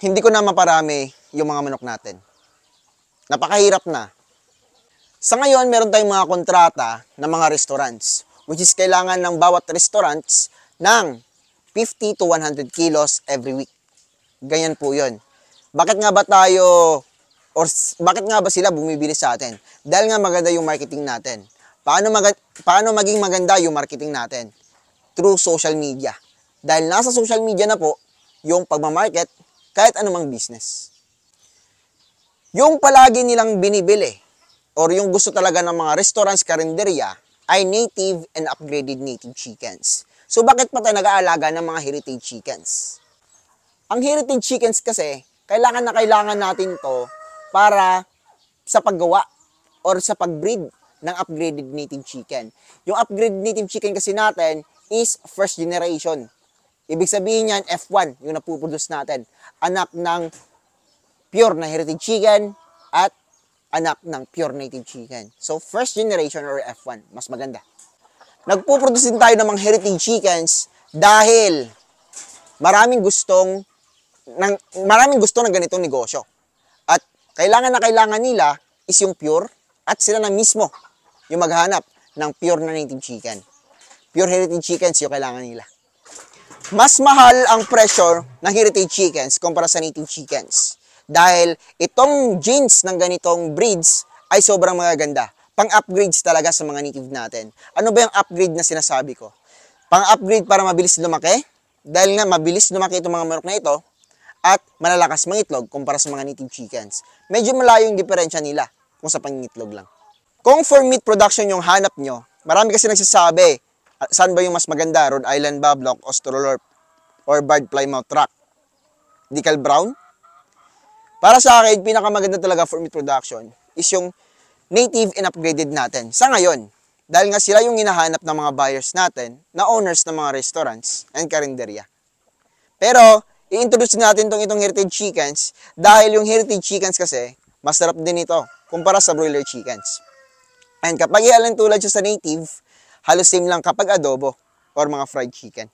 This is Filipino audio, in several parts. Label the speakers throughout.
Speaker 1: hindi ko na maparami yung mga manok natin. Napakahirap na. Sa ngayon, meron tayong mga kontrata ng mga restaurants, which is kailangan ng bawat restaurants ng 50 to 100 kilos every week. Ganyan po yun. Bakit nga ba tayo, or bakit nga ba sila bumibili sa atin? Dahil nga maganda yung marketing natin. Paano maging maganda yung marketing natin? Through social media. Dahil nasa social media na po yung pagmamarket kahit anumang business. Yung palagi nilang binibili or yung gusto talaga ng mga restaurants, karinderya ay native and upgraded native chickens. So bakit pa tayo nag-aalaga ng mga heritage chickens? Ang heritage chickens kasi, kailangan na kailangan natin to para sa paggawa or sa pag-breed ng upgraded native chicken. Yung upgraded native chicken kasi natin is first generation. Ibig sabihin yan, F1, yung napuproduce natin. Anak ng pure na heritage chicken at anak ng pure native chicken. So, first generation or F1, mas maganda. Nagpuproduce din tayo ng mga heritage chickens dahil maraming gusto ng ganitong negosyo. At kailangan na kailangan nila is yung pure at sila na mismo yung maghanap ng pure na native chicken. Pure heritage chickens yung kailangan nila. Mas mahal ang presyo ng heritage chickens kumpara sa native chickens. Dahil itong genes ng ganitong breeds ay sobrang magaganda. Pang-upgrades talaga sa mga native natin. Ano ba yung upgrade na sinasabi ko? Pang-upgrade para mabilis lumaki. Dahil nga mabilis lumaki itong mga manok na ito at malalakas mangitlog kumpara sa mga native chickens. Medyo malayo yung diferensya nila kung sa pangingitlog lang. Kung for meat production yung hanap nyo, marami kasi nagsasabi, saan ba yung mas maganda? Rhode Island Bablock, Australorp, or Barred Plymouth Rock? Decal Brown? Para sa akin, pinakamaganda talaga for meat production is yung native and upgraded natin. Sa ngayon, dahil nga sila yung hinahanap ng mga buyers natin, na owners ng mga restaurants and karinderya. Pero, i-introduce natin itong heritage chickens dahil yung heritage chickens kasi, masarap din ito kumpara sa broiler chickens. And kapag ihalan tulad siya sa native, halos same lang kapag adobo or mga fried chicken.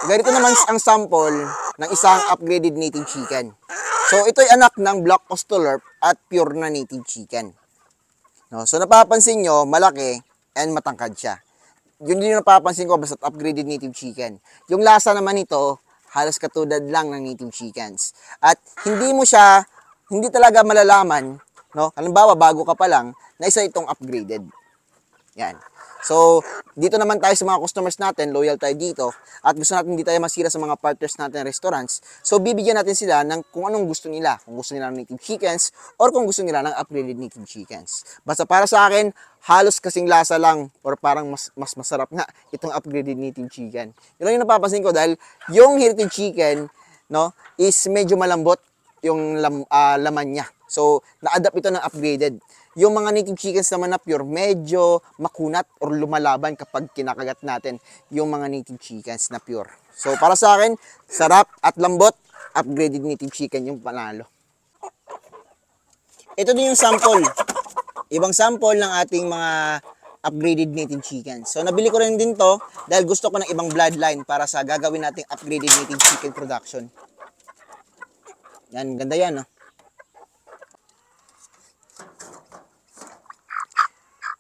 Speaker 1: Ganito naman ang sample ng isang upgraded native chicken. So, ito'y anak ng Black Australorp at pure na native chicken. No? So, napapansin nyo, malaki and matangkad siya. Yun din yung napapansin ko basta upgraded native chicken. Yung lasa naman nito, halos katulad lang ng native chickens. At hindi talaga malalaman, no? Halimbawa, bago ka pa lang, na isa itong upgraded. Yan. So, dito naman tayo sa mga customers natin, loyal tayo dito, at gusto natin hindi tayo masira sa mga partners natin restaurants. So, bibigyan natin sila ng kung anong gusto nila. Kung gusto nila ng native chickens, or kung gusto nila ng upgraded native chickens. Basta para sa akin, halos kasing lasa lang, or parang mas masarap nga itong upgraded native chicken. Yun lang yung napapansin ko dahil yung heritage chicken, no, is medyo malambot yung laman niya. So, na-adapt ito ng upgraded. Yung mga native chickens naman na pure, medyo makunat or lumalaban kapag kinakagat natin yung mga native chickens na pure. So, para sa akin, sarap at lambot, upgraded native chicken yung panalo. Ito din yung sample. Ibang sample ng ating mga upgraded native chickens. So, nabili ko rin din to dahil gusto ko ng ibang bloodline para sa gagawin nating upgraded native chicken production. Yan, ganda yan, no?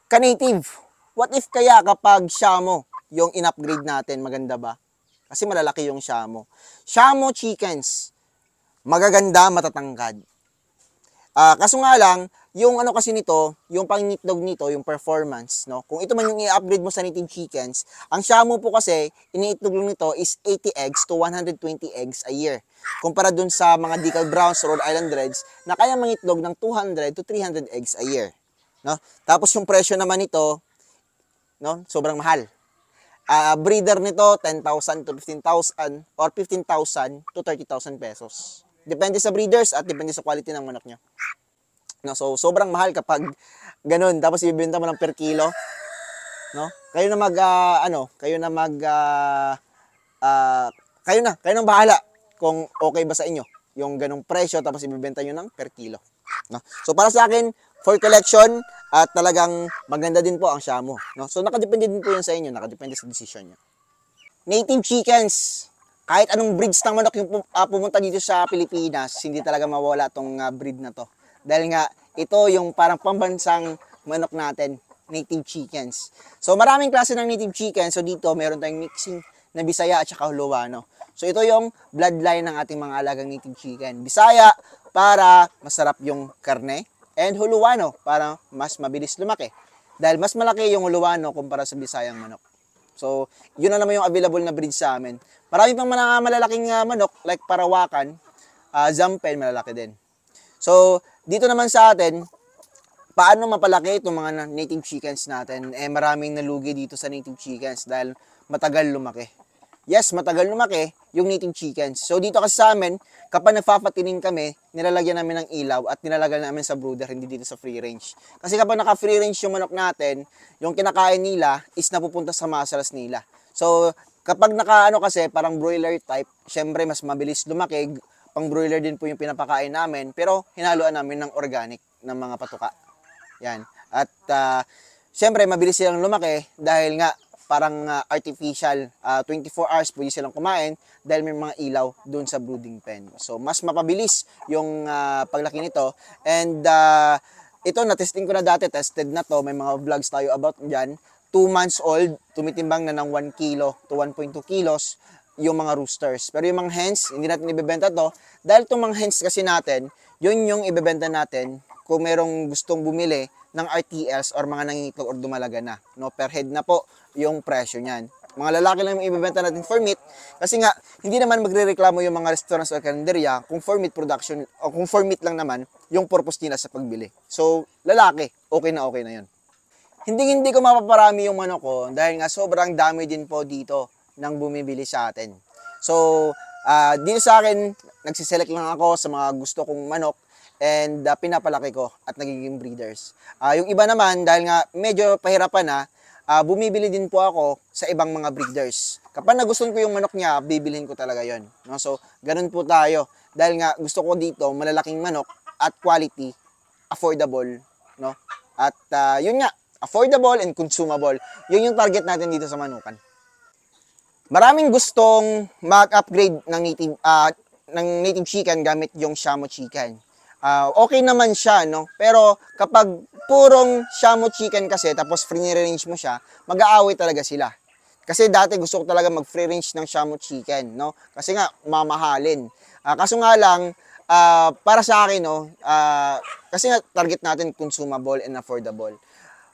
Speaker 1: Ka-native, what if kaya kapag Shamo yung in-upgrade natin, maganda ba? Kasi malalaki yung Shamo. Shamo chickens, magaganda, matatangkad. Kaso nga lang, yung ano kasi nito, yung pangingitlog nito, yung performance, no? Kung ito man yung i-upgrade mo sa native chickens, ang Shamo po kasi, iniitlog lang nito is 80 eggs to 120 eggs a year. Kumpara dun sa mga Decal Browns, Rhode Island Reds, na kaya mangitlog ng 200 to 300 eggs a year. No? Tapos yung presyo naman nito, no, sobrang mahal. Breeder nito 10,000 to 15,000 or 15,000 to 30,000 pesos. Depende sa breeders at depende sa quality ng manok nyo. No, so sobrang mahal kapag ganun. Tapos ibebenta mo ng per kilo, no? Kayo na kayo na bahala kung okay ba sa inyo yung ganong presyo tapos ibebenta nyo ng per kilo. No? So para sa akin, for collection at talagang maganda din po ang Shamo. No? So nakadepende din po yun sa inyo, nakadepende sa decision nyo. Native chickens. Kahit anong breeds ng manok yung pumunta dito sa Pilipinas, hindi talaga mawala tong breed na to. Dahil nga, ito yung parang pambansang manok natin, native chickens. So maraming klase ng native chickens. So dito, meron tayong mixing na Bisaya at saka Ilocano. So ito yung bloodline ng ating mga alagang native chicken. Bisaya para masarap yung karne, and Ilocano para mas mabilis lumaki. Dahil mas malaki yung Ilocano kumpara sa Bisayang manok. So, yun na naman yung available na breed sa amin. Marami pang mga malalaking manok, like Parawakan, Zampen, malalaki din. So, dito naman sa atin, paano mapalaki itong mga native chickens natin? Eh, maraming nalugi dito sa native chickens dahil matagal lumaki. Yes, matagal lumaki yung native chickens. So, dito kasi sa amin, kapag nagpapatining kami, nilalagyan namin ng ilaw at nilalagyan namin sa brooder, hindi dito sa free range. Kasi kapag naka-free range yung manok natin, yung kinakain nila is napupunta sa muscles nila. So, kapag naka-ano kasi, parang broiler type, syempre mas mabilis lumaki, pang broiler din po yung pinapakain namin, pero hinaluan namin ng organic, ng mga patuka. Yan. At, syempre, mabilis silang lumaki dahil nga, parang artificial, 24 hours pwede silang kumain dahil may mga ilaw doon sa brooding pen. So, mas mapabilis yung paglaki nito. And ito, na-testing ko na dati, tested na to, may mga vlogs tayo about dyan. 2 months old, tumitimbang na ng 1 kilo to 1.2 kilos yung mga roosters. Pero yung mga hens, hindi natin ibebenta to. Dahil itong mga hens kasi natin, yun yung ibebenta natin kung merong gustong bumili ng RTLs or mga nangingitlog or dumalaga na. No? Per head na po yung presyo niyan. Mga lalaki lang yung ibebenta natin for meat kasi nga hindi naman magrereklamo yung mga restaurants o kalenderya kung for meat production o kung for meat lang naman yung purpose nila sa pagbili. So, lalaki, okay na yun. Hindi ko mapaparami yung manok ko dahil nga sobrang dami din po dito ng bumibili sa atin. So, dito sa akin, nagsiselect lang ako sa mga gusto kong manok and pinapalaki ko at nagiging breeders. Yung iba naman, dahil nga medyo pahirapan na, bumibili din po ako sa ibang mga breeders. Kapag nagustuhan ko yung manok niya, bibilhin ko talaga yon. No? So, ganun po tayo. Dahil nga gusto ko dito, malalaking manok at quality, affordable. No? At yun nga, affordable and consumable. Yun yung target natin dito sa manukan. Maraming gustong mag-upgrade ng native chicken gamit yung Shamo chicken. Okay naman siya, no? Pero kapag purong Shamo chicken kasi, tapos free range mo siya, mag-aaway talaga sila. Kasi dati gusto ko talaga mag-free range ng Shamo chicken, no? Kasi nga, mamahalin. Kaso nga lang, para sa akin, no? Kasi nga, target natin consumable and affordable.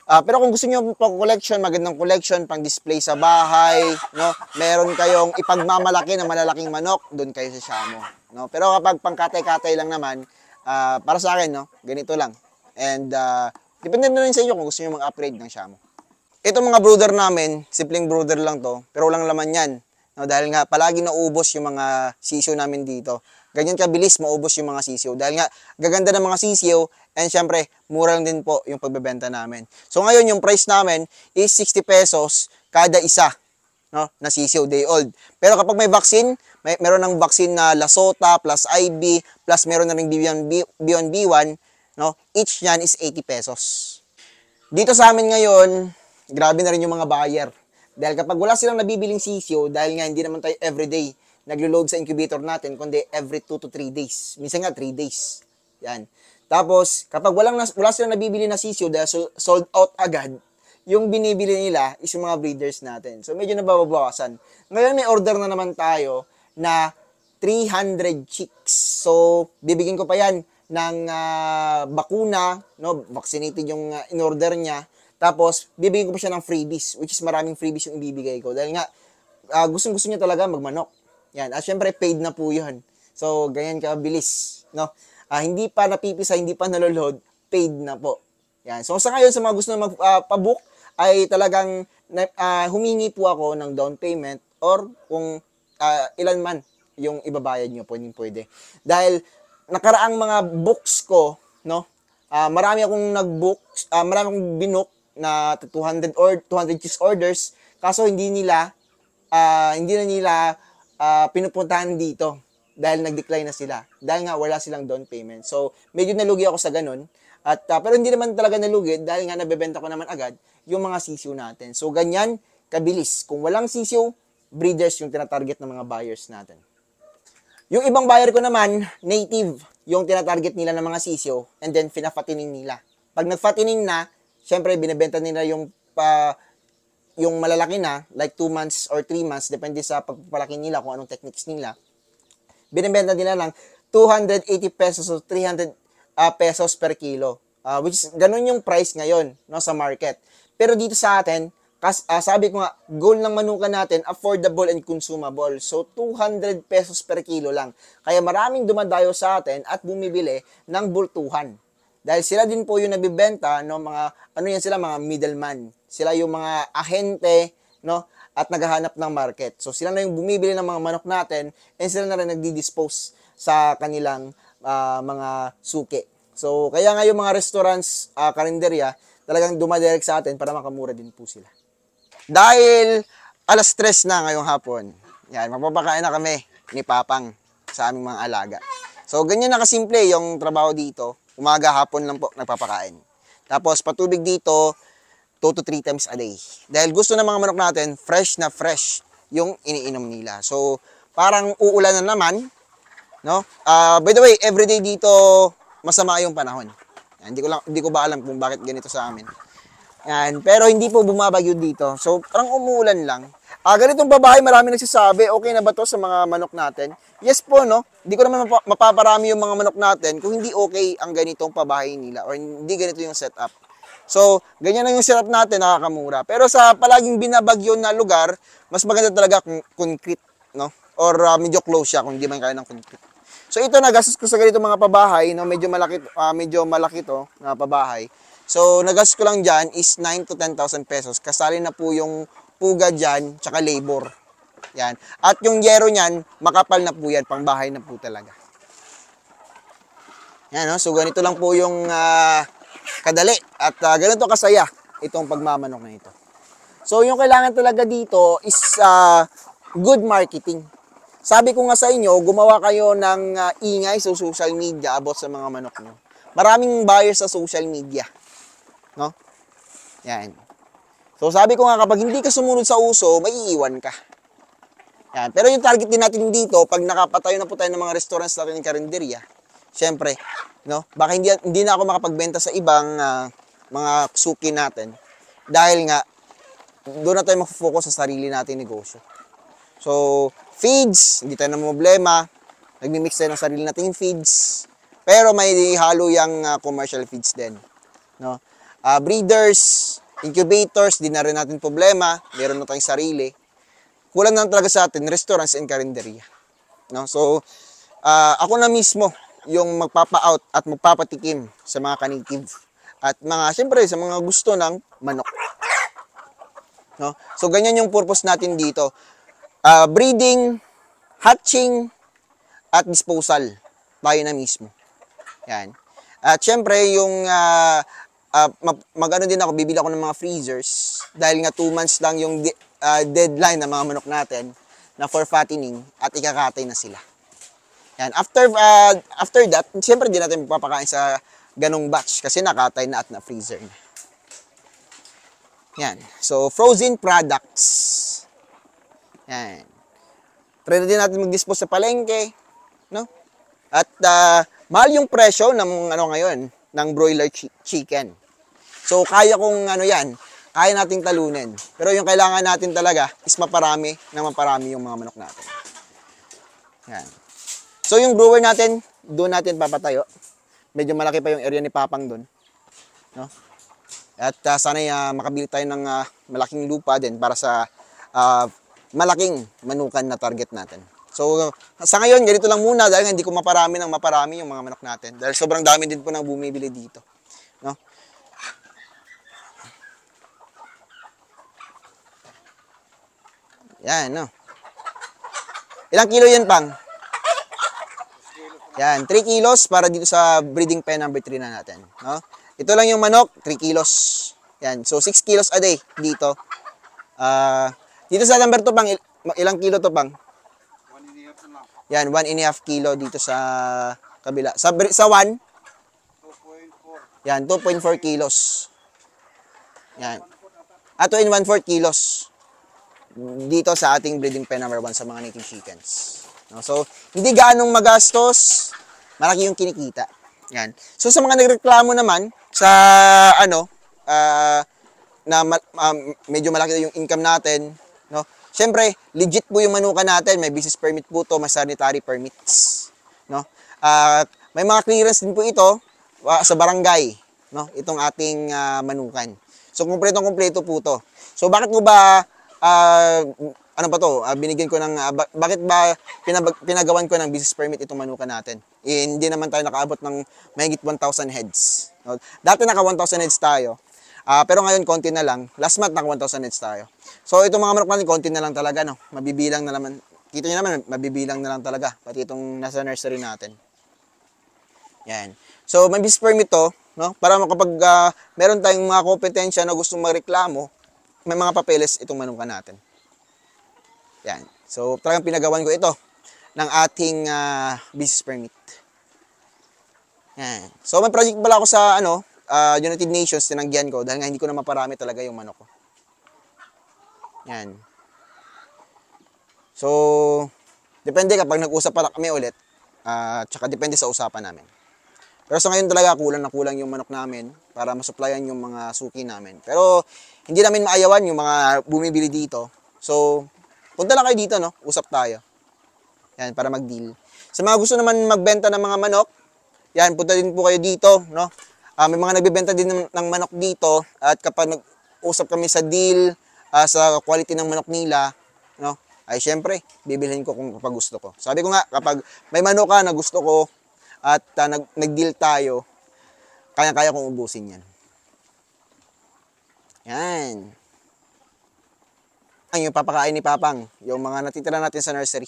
Speaker 1: Pero kung gusto niyo pang collection, magandang collection, pang display sa bahay, no? Meron kayong ipagmamalaki na malalaking manok, doon kayo sa Shamo, no? Pero kapag pang katay-katay lang naman, para sa akin, no, ganito lang. And depende na rin sa inyo kung gusto niyo mag-upgrade ng Shamo. Itong mga brooder namin, simpleng brooder lang to, pero walang laman yan. No, dahil nga palagi naubos yung mga sisiyo namin dito. Ganyan kabilis maubos yung mga sisiyo. Dahil nga gaganda ng mga sisiyo and syempre mura lang din po yung pagbebenta namin. So ngayon yung price namin is 60 pesos kada isa, no, na sisiyo day old. Pero kapag may vaccine, meron ng vaccine na Lasota plus IB plus meron na ring B1B1, no, each yan is 80 pesos. Dito sa amin ngayon, grabe na rin yung mga buyer. Dahil kapag wala silang nabibiling sisyo, dahil nga hindi naman tayo everyday naglo-load sa incubator natin, kundi every 2 to 3 days. Minsan nga 3 days. Yan. Tapos, kapag wala silang nabibili na sisyo dahil sold out agad, yung binibili nila is yung mga breeders natin. So, medyo nababawasan. Ngayon, may order na naman tayo na 300 chicks. So, bibigyan ko pa yan ng bakuna, no? Vaccinated yung in-order niya. Tapos, bibigyan ko pa siya ng freebies, which is maraming freebies yung ibibigay ko. Dahil nga, gustong-gusto niya talaga magmanok. Yan. At syempre, paid na po yun. So, ganyan kabilis, no? Hindi pa napipisa, hindi pa naloload, paid na po. Yan. So, sa ngayon, sa mga gusto na magpabook, ay talagang humingi po ako ng down payment or kung ilan man yung ibabayad nyo, pwede. Dahil, nakaraang mga books ko, no? Marami akong nag-book, marami akong binook na 200 chicks orders, kaso hindi na nila pinupuntahan dito. dahil nag-decline na sila. Dahil nga wala silang down payment. So, medyo nalugi ako sa ganun. At, pero hindi naman talaga nalugi dahil nga nabebenta ko naman agad yung mga sisiw natin. So, ganyan kabilis. Kung walang sisiw, breeders yung tinatarget ng mga buyers natin. Yung ibang buyer ko naman, native, yung tinatarget nila ng mga sisiw and then pinafattening nila. Pag nagfattening na, syempre binebenta nila yung malalaki na, like 2 months or 3 months, depende sa pagpapalaki nila, kung anong techniques nila. Binibenta nila lang 280 pesos o 300 pesos per kilo. Which is, ganun yung price ngayon, no, sa market. Pero dito sa atin, sabi ko nga, goal ng manukan natin, affordable and consumable. So, 200 pesos per kilo lang. Kaya maraming dumadayo sa atin at bumibili ng bultuhan. Dahil sila din po yung nabibenta, no, mga middleman. Sila yung mga ahente, no, at naghahanap ng market. So, sila na yung bumibili ng mga manok natin and sila na rin nagdi-dispose sa kanilang mga suki. So, kaya nga yung mga restaurants, karinderya, talagang dumadirect sa atin para makamura din po sila. Dahil 3:00 na ngayong hapon, yan, magpapakain na kami ni Papang sa aming mga alaga. So, ganyan na kasimple yung trabaho dito. Umaga, hapon lang po nagpapakain. Tapos, patubig dito, 2 to 3 times a day. Dahil gusto ng mga manok natin, fresh na fresh yung iniinom nila. So, parang uulan na naman, no? By the way, everyday dito, masama yung panahon. Yan, hindi ko ba alam kung bakit ganito sa amin. Yan, pero hindi po bumabagyo dito. So, parang umuulan lang. Ganitong babae, marami nagsasabi, okay na ba to sa mga manok natin? Yes po, no? Hindi ko naman mapaparami yung mga manok natin kung hindi okay ang ganitong pabahay nila or hindi ganito yung setup. So, ganyan na yung setup natin, nakakamura. Pero sa palaging binabagyo na lugar, mas maganda talaga kung concrete, no? Or medyo close siya kung hindi man kaya ng concrete. So, ito nagastos ko sa ganito mga pabahay, no? Medyo malaki to na pabahay. So, nagastos ko lang dyan is 9 to 10,000 pesos. Kasali na po yung puga dyan, tsaka labor. Yan. At yung yero niyan, makapal na po yan, pangbahay na po talaga. Yan, no? So, ganito lang po yung kadali. At ganito kasaya itong pagmamanok na ito. So, yung kailangan talaga dito is good marketing. Sabi ko nga sa inyo, gumawa kayo ng ingay sa social media about sa mga manok nyo. Maraming buyers sa social media. No? Yan. So, sabi ko nga, kapag hindi ka sumunod sa uso, may iiwan ka. Yan. Pero yung target din natin dito, pag nakapatayo na po tayo ng mga restaurants natin ng karinderya, syempre, no? Baka hindi na ako makapagbenta sa ibang mga suki natin. Dahil nga, doon na tayo mag-focus sa sarili nating negosyo. So, feeds, hindi tayo na problema. Nagmi-mix tayo ng sarili nating feeds. Pero may halo yung commercial feeds din. No? Breeders, incubators, di na rin natin problema. Meron na tayong sarili. Kulang na talaga sa atin, restaurants and karinderya. No? So, ako na mismo yung magpapa-out at magpapatikim sa mga ka-native. At siyempre, sa mga gusto ng manok. No? So, ganyan yung purpose natin dito. Breeding, hatching, at disposal. Tayo na mismo. Yan. At syempre, yung mag-ano din ako, bibili ako ng mga freezers. Dahil nga 2 months lang yung deadline ng mga manok natin na for fattening at ikakatay na sila. Yan. After that, syempre din natin magpapakain sa ganong batch kasi nakatay na at na-freezer na. Yan. So, frozen products. Yan. Try na din natin mag-dispose sa palengke. No? At mahal yung presyo ng ngayon, ng broiler chicken. So, kaya kong kaya nating talunin. Pero yung kailangan natin talaga is maparami yung mga manok natin. Yan. So, yung brewer natin, doon natin papatayo. Medyo malaki pa yung area ni Papang doon. No? At sana makabili tayo ng malaking lupa din para sa malaking manukan na target natin. So, sa ngayon, ganito lang muna dahil hindi ko maparami yung mga manok natin. Dahil sobrang dami din po nang bumibili dito. No? Yan, no? Ilang kilo yan, Pang? Yan, 3 kilos para dito sa breeding pen number 3 na natin. No? Ito lang yung manok, 3 kilos. Yan, so 6 kilos a day dito. Dito sa number 2, Pang, ilang kilo to, Pang? Yan, 1.5 kilo dito sa kabila. Sa 1,
Speaker 2: 2.4.
Speaker 1: yan, 2.4 kilos. Yan. At 2 in 1/4 kilos dito sa ating breeding pen number 1 sa mga native chickens. No? So, hindi gaanong magastos, malaki yung kinikita. Yan. So, sa mga nagreklamo naman sa medyo malaki yung income natin, no? Siyempre, legit po yung manukan natin, may business permit po to, may sanitary permits, no? At may mga clearance din po ito sa barangay, no? Itong ating manukan. So, kumpleto po to. So, bakit mo ba, ano ba to, binigyan ko ng, bakit ba pinagawan ko ng business permit itong manukan natin? Hindi naman tayo nakaabot ng mahigit 1,000 heads. No? Dati naka 1,000 heads tayo, pero ngayon konti na lang. Last month naka 1,000 heads tayo. So, itong mga manok natin, konti na lang talaga, no? Mabibilang na naman. Kita nyo naman, mabibilang na lang talaga. Pati itong nasa nursery natin. Yan. So, may business permit to, no? Para kapag meron tayong mga kompetensya na gustong magreklamo, may mga papeles itong manukan natin. Yan. So, talagang pinagawan ko ito ng ating business permit. Yan. So, may project pala ako sa United Nations, tinanggihan ko dahil nga hindi ko na maparami talaga yung manok ko. Yan. So, depende kapag nag-usap pala kami ulit, tsaka depende sa usapan namin. Pero sa ngayon talaga, kulang na kulang yung manok namin para masuplayan yung mga suki namin. Pero, hindi namin maayawan yung mga bumibili dito. So, punta lang kayo dito, no? Usap tayo. Yan, para mag-deal. Sa mga gusto naman magbenta ng mga manok, yan, punta din po kayo dito, no? May mga nagbebenta din ng manok dito at kapag nag-usap kami sa deal, sa quality ng manok nila, no? Ay, syempre, bibilhin ko kung kapag gusto ko. Sabi ko nga, kapag may manok ka na gusto ko, at nag-deal tayo, kaya-kaya kong ubusin yan. Yan. Ang yung papakain ni Papang, yung mga natitira natin sa nursery.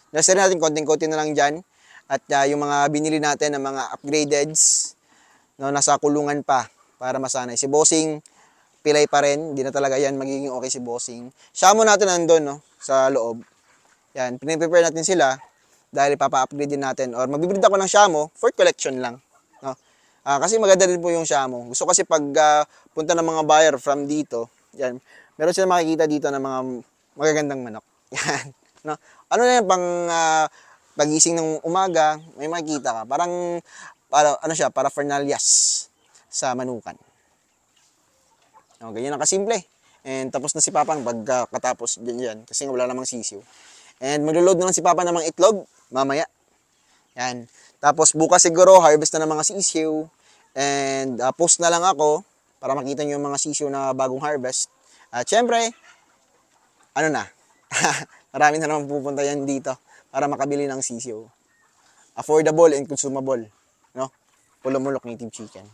Speaker 1: Nursery natin, konting-konti na lang dyan. At yung mga binili natin ng mga upgradeds, no, nasa kulungan pa para masanay. Si Bossing, pilay pa rin. Hindi na talaga yan magiging okay si Bossing. Shamo natin nandun, no, sa loob. Yan, piniprepare natin sila. Dahil papa-upgrade din natin or magbibreed ako ng Shamo for collection lang, no? Kasi maganda din po yung Shamo. Gusto kasi pag punta ng mga buyer from dito, yan, meron silang makikita dito ng mga magagandang manok. Yan, no? Ano na yan, pang pagising ng umaga, may makikita ka. Parang para Fernalias sa manukan. No, ganyan lang kasimple. And tapos na si Papang pagkatapos ganyan kasi wala namang sisiw. And maglo-load na lang si Papa ng mga itlog mamaya. Yan. Tapos bukas siguro harvest na ng mga sisiw. And post na lang ako para makita nyo yung mga sisiw na bagong harvest. At syempre, marami na naman pupunta yan dito para makabili ng sisiw. Affordable and consumable. No? Pulumulok native chicken.